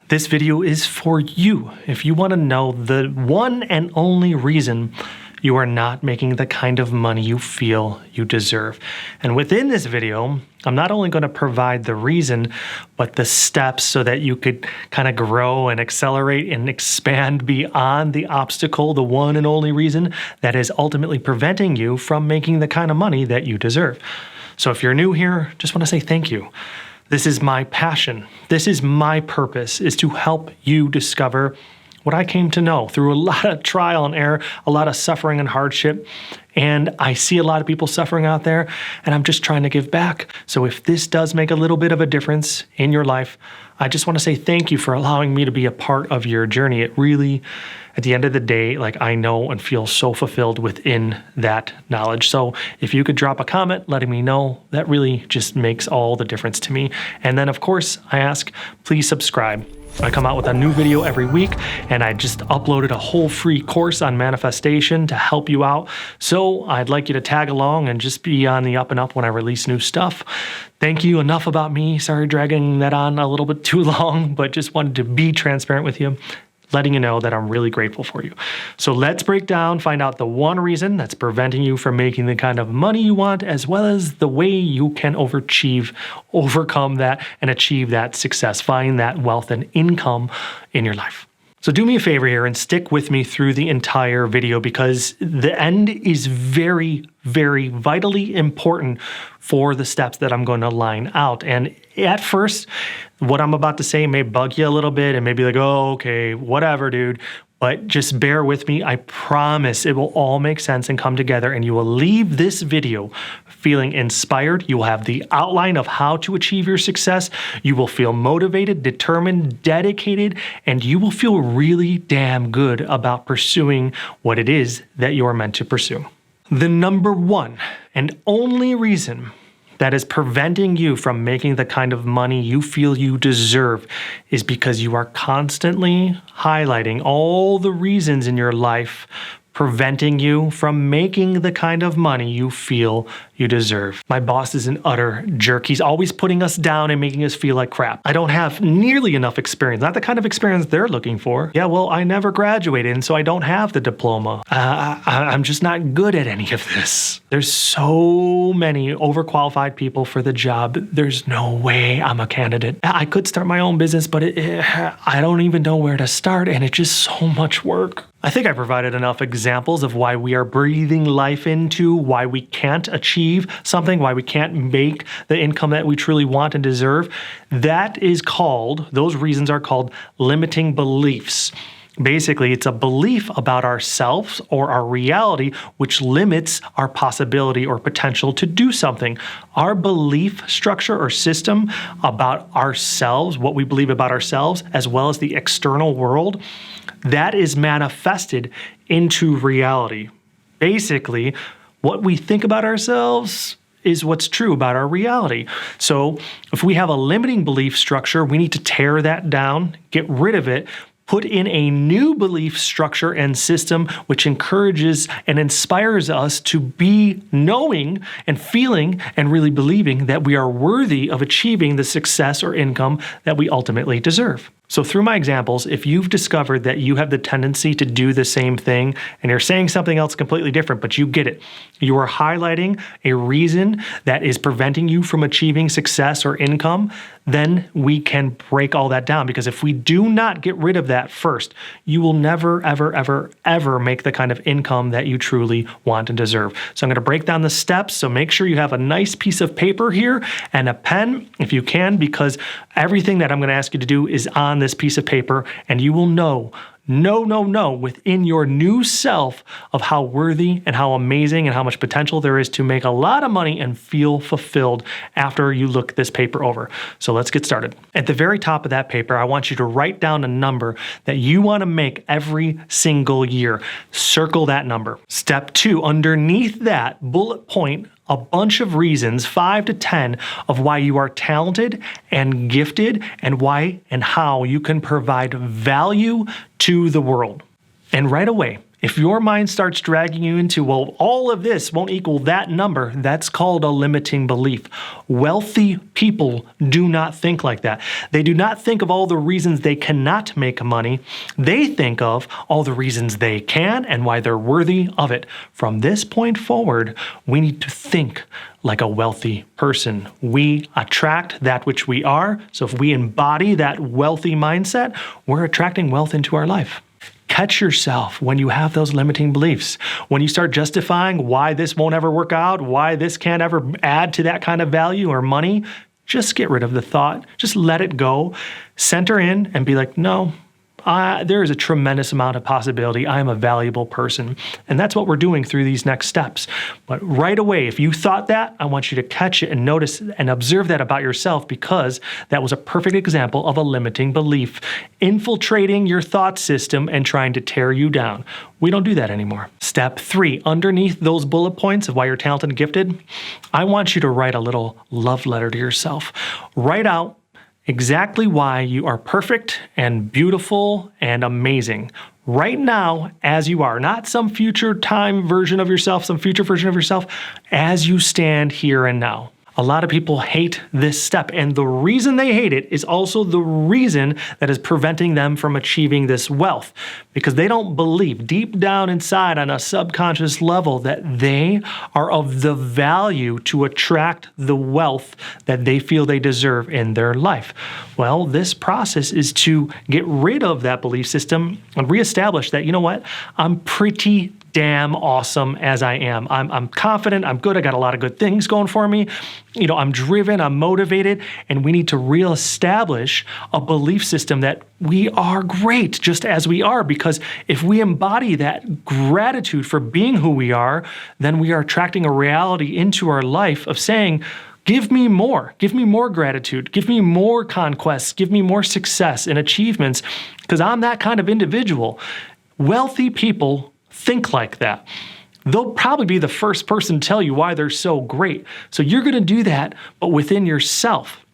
This video is for you. If you want to know the one and only reason you are not making the kind of money you feel you deserve. And within this video, I'm not only going to provide the reason, but the steps so that you could kind of grow and accelerate and expand beyond the obstacle, the one and only reason that is ultimately preventing you from making the kind of money that you deserve. So if you're new here, just want to say thank you. This is my passion. This is my purpose, is to help you discover what I came to know through a lot of trial and error, a lot of suffering and hardship. And I see a lot of people suffering out there, and I'm just trying to give back. So if this does make a little bit of a difference in your life, I just want to say thank you for allowing me to be a part of your journey. It really, at the end of the day, I know and feel so fulfilled within that knowledge. So if you could drop a comment letting me know, that really just makes all the difference to me. And then of course, I ask, please subscribe. I come out with a new video every week, and I just uploaded a whole free course on manifestation to help you out. So I'd like you to tag along and just be on the up and up when I release new stuff. Thank you. Enough about me. Sorry dragging that on a little bit too long, but just wanted to be transparent with you, letting you know that I'm really grateful for you. So let's break down, find out the one reason that's preventing you from making the kind of money you want, as well as the way you can overcome that and achieve that success, find that wealth and income in your life. So do me a favor here and stick with me through the entire video, because the end is very, very vitally important for the steps that I'm going to line out. And at first, what I'm about to say may bug you a little bit and maybe like, oh, okay, whatever, dude. But just bear with me. I promise it will all make sense and come together, and you will leave this video feeling inspired. You will have the outline of how to achieve your success. You will feel motivated, determined, dedicated, and you will feel really damn good about pursuing what it is that you are meant to pursue. The number one and only reason that is preventing you from making the kind of money you feel you deserve is because you are constantly highlighting all the reasons in your life preventing you from making the kind of money you feel you deserve. My boss is an utter jerk. He's always putting us down and making us feel like crap. I don't have nearly enough experience, not the kind of experience they're looking for. Yeah, well, I never graduated, and so I don't have the diploma. I'm just not good at any of this. There's so many overqualified people for the job. There's no way I'm a candidate. I could start my own business, but I don't even know where to start, and it's just so much work. I think I provided enough examples of why we are breathing life into, why we can't achieve something, why we can't make the income that we truly want and deserve. Those reasons are called limiting beliefs. Basically, it's a belief about ourselves or our reality which limits our possibility or potential to do something. Our belief structure or system about ourselves, what we believe about ourselves, as well as the external world, that is manifested into reality. Basically, what we think about ourselves is what's true about our reality. So if we have a limiting belief structure, we need to tear that down, get rid of it, put in a new belief structure and system which encourages and inspires us to be knowing and feeling and really believing that we are worthy of achieving the success or income that we ultimately deserve. So through my examples, if you've discovered that you have the tendency to do the same thing and you're saying something else completely different, but you get it, you are highlighting a reason that is preventing you from achieving success or income, then we can break all that down. Because if we do not get rid of that first, you will never, ever, ever, ever make the kind of income that you truly want and deserve. So I'm going to break down the steps. So make sure you have a nice piece of paper here and a pen if you can, because everything that I'm going to ask you to do is on this piece of paper, and you will know within your new self of how worthy and how amazing and how much potential there is to make a lot of money and feel fulfilled after you look this paper over. So let's get started. At the very top of that paper, I want you to write down a number that you want to make every single year. Circle that number. Step 2, underneath that bullet point, a bunch of reasons, 5 to 10, of why you are talented and gifted and why and how you can provide value to the world. And right away, If your mind starts dragging you into, well, all of this won't equal that number, that's called a limiting belief. Wealthy people do not think like that. They do not think of all the reasons they cannot make money. They think of all the reasons they can and why they're worthy of it. From this point forward, we need to think like a wealthy person. We attract that which we are. So if we embody that wealthy mindset, we're attracting wealth into our life. Catch yourself when you have those limiting beliefs. When you start justifying why this won't ever work out, why this can't ever add to that kind of value or money, just get rid of the thought. Just let it go. Center in and be like, no, there is a tremendous amount of possibility. I am a valuable person. And that's what we're doing through these next steps. But right away, if you thought that, I want you to catch it and notice and observe that about yourself, because that was a perfect example of a limiting belief infiltrating your thought system and trying to tear you down. We don't do that anymore. Step 3, underneath those bullet points of why you're talented and gifted, I want you to write a little love letter to yourself. Write out exactly why you are perfect and beautiful and amazing right now as you are, not some future time version of yourself, some future version of yourself, as you stand here and now. A lot of people hate this step, and the reason they hate it is also the reason that is preventing them from achieving this wealth, because they don't believe deep down inside on a subconscious level that they are of the value to attract the wealth that they feel they deserve in their life. Well, this process is to get rid of that belief system and reestablish that, you know what, I'm pretty damn awesome as I am. I'm confident, I'm good, I got a lot of good things going for me. You know, I'm driven, I'm motivated, and we need to reestablish a belief system that we are great just as we are, because if we embody that gratitude for being who we are, then we are attracting a reality into our life of saying, give me more gratitude, give me more conquests, give me more success and achievements, because I'm that kind of individual. Wealthy people think like that. They'll probably be the first person to tell you why they're so great. So you're going to do that, but within yourself,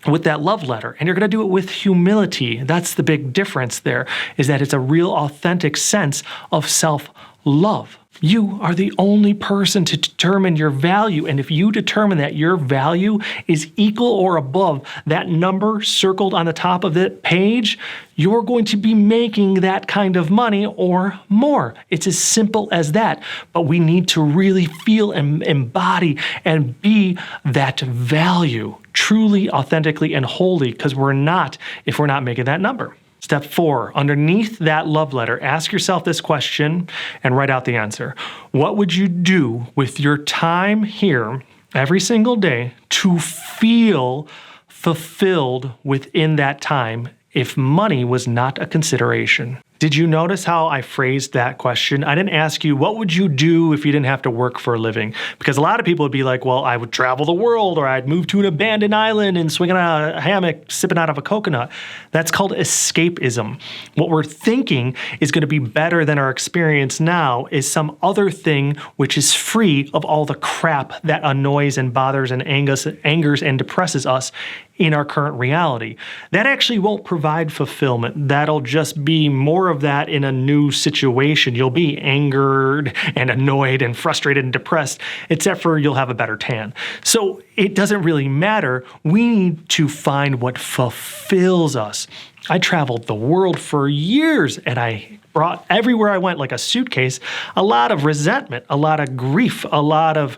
with that love letter, and you're going to do it with humility. That's the big difference there, is that it's a real authentic sense of self-love. You are the only person to determine your value, and if you determine that your value is equal or above that number circled on the top of the page, you're going to be making that kind of money or more. It's as simple as that. But we need to really feel and embody and be that value truly, authentically, and wholly, because if we're not making that number. Step 4, underneath that love letter, ask yourself this question and write out the answer. What would you do with your time here every single day to feel fulfilled within that time if money was not a consideration? Did you notice how I phrased that question? I didn't ask you, what would you do if you didn't have to work for a living? Because a lot of people would be like, well, I would travel the world, or I'd move to an abandoned island and swing on a hammock, sipping out of a coconut. That's called escapism. What we're thinking is going to be better than our experience now is some other thing which is free of all the crap that annoys and bothers and angers and depresses us in our current reality. That actually won't provide fulfillment. That'll just be more of that in a new situation. You'll be angered and annoyed and frustrated and depressed, except for you'll have a better tan. So it doesn't really matter. We need to find what fulfills us. I traveled the world for years, and I brought everywhere I went, like a suitcase, a lot of resentment, a lot of grief, a lot of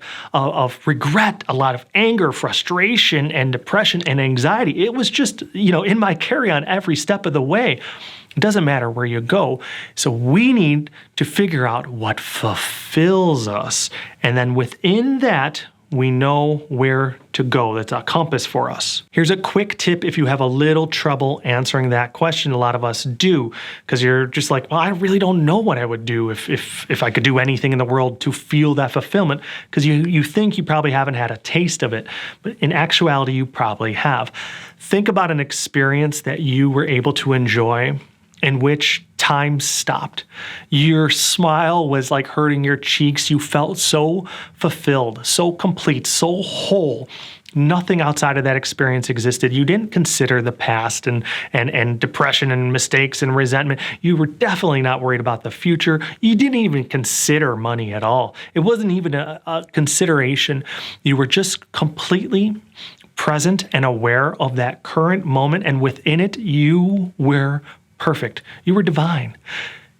regret, a lot of anger, frustration, and depression and anxiety. It was just, in my carry-on every step of the way. It doesn't matter where you go. So we need to figure out what fulfills us. And then within that, we know where to go. That's a compass for us. Here's a quick tip if you have a little trouble answering that question. A lot of us do, because you're just like, well, I really don't know what I would do if I could do anything in the world to feel that fulfillment, because you think you probably haven't had a taste of it, but in actuality, you probably have. Think about an experience that you were able to enjoy in which time stopped. Your smile was like hurting your cheeks. You felt so fulfilled, so complete, so whole. Nothing outside of that experience existed. You didn't consider the past and depression and mistakes and resentment. You were definitely not worried about the future. You didn't even consider money at all. It wasn't even a consideration. You were just completely present and aware of that current moment, and within it, you were perfect. You were divine.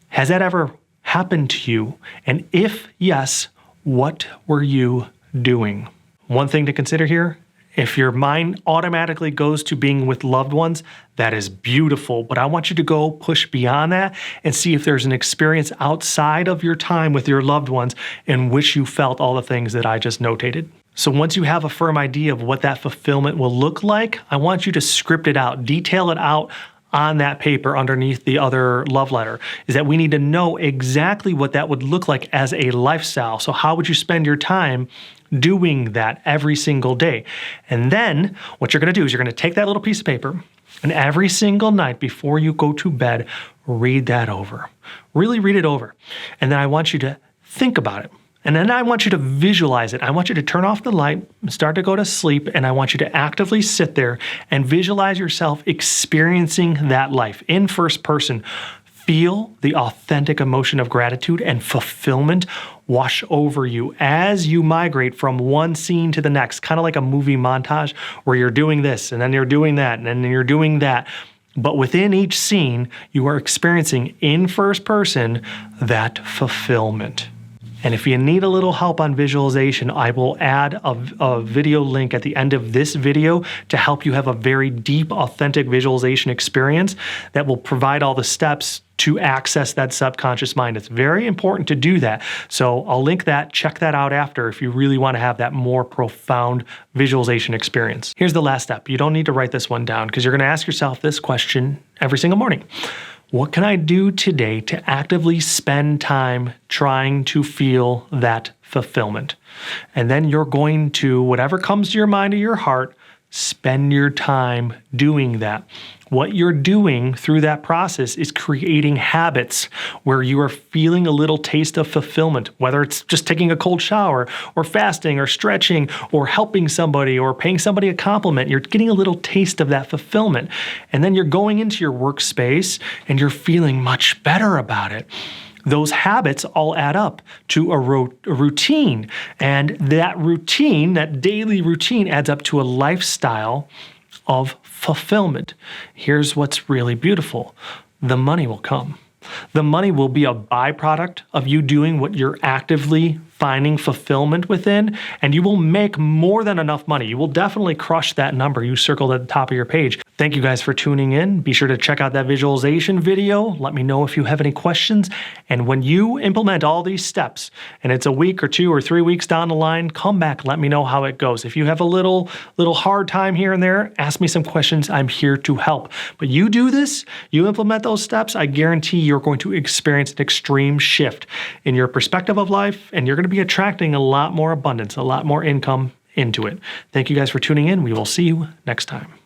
Has that ever happened to you? And if yes, what were you doing? One thing to consider here, if your mind automatically goes to being with loved ones, that is beautiful, but I want you to go push beyond that and see if there's an experience outside of your time with your loved ones in which you felt all the things that I just notated. So once you have a firm idea of what that fulfillment will look like, I want you to script it out, detail it out on that paper underneath the other love letter, is that we need to know exactly what that would look like as a lifestyle. So how would you spend your time doing that every single day? And then what you're going to do is you're going to take that little piece of paper and every single night before you go to bed, read that over. Really read it over. And then I want you to think about it. And then I want you to visualize it. I want you to turn off the light, start to go to sleep, and I want you to actively sit there and visualize yourself experiencing that life in first person. Feel the authentic emotion of gratitude and fulfillment wash over you as you migrate from one scene to the next, kind of like a movie montage where you're doing this, and then you're doing that, and then you're doing that. But within each scene, you are experiencing in first person that fulfillment. And if you need a little help on visualization, I will add a video link at the end of this video to help you have a very deep, authentic visualization experience that will provide all the steps to access that subconscious mind. It's very important to do that. So I'll link that, check that out after if you really want to have that more profound visualization experience. Here's the last step. You don't need to write this one down because you're going to ask yourself this question every single morning. What can I do today to actively spend time trying to feel that fulfillment? And then you're going to, whatever comes to your mind or your heart, spend your time doing that. What you're doing through that process is creating habits where you are feeling a little taste of fulfillment, whether it's just taking a cold shower or fasting or stretching or helping somebody or paying somebody a compliment. You're getting a little taste of that fulfillment. And then you're going into your workspace and you're feeling much better about it. Those habits all add up to a routine. And that routine, that daily routine, adds up to a lifestyle of fulfillment. Here's what's really beautiful. The money will come. The money will be a byproduct of you doing what you're actively finding fulfillment within, and you will make more than enough money. You will definitely crush that number you circled at the top of your page. Thank you guys for tuning in. Be sure to check out that visualization video. Let me know if you have any questions. And when you implement all these steps, and it's a week or 2 or 3 weeks down the line, come back, let me know how it goes. If you have a little hard time here and there, ask me some questions. I'm here to help. But you do this, you implement those steps, I guarantee you're going to experience an extreme shift in your perspective of life, and you're going to be attracting a lot more abundance, a lot more income into it. Thank you guys for tuning in. We will see you next time.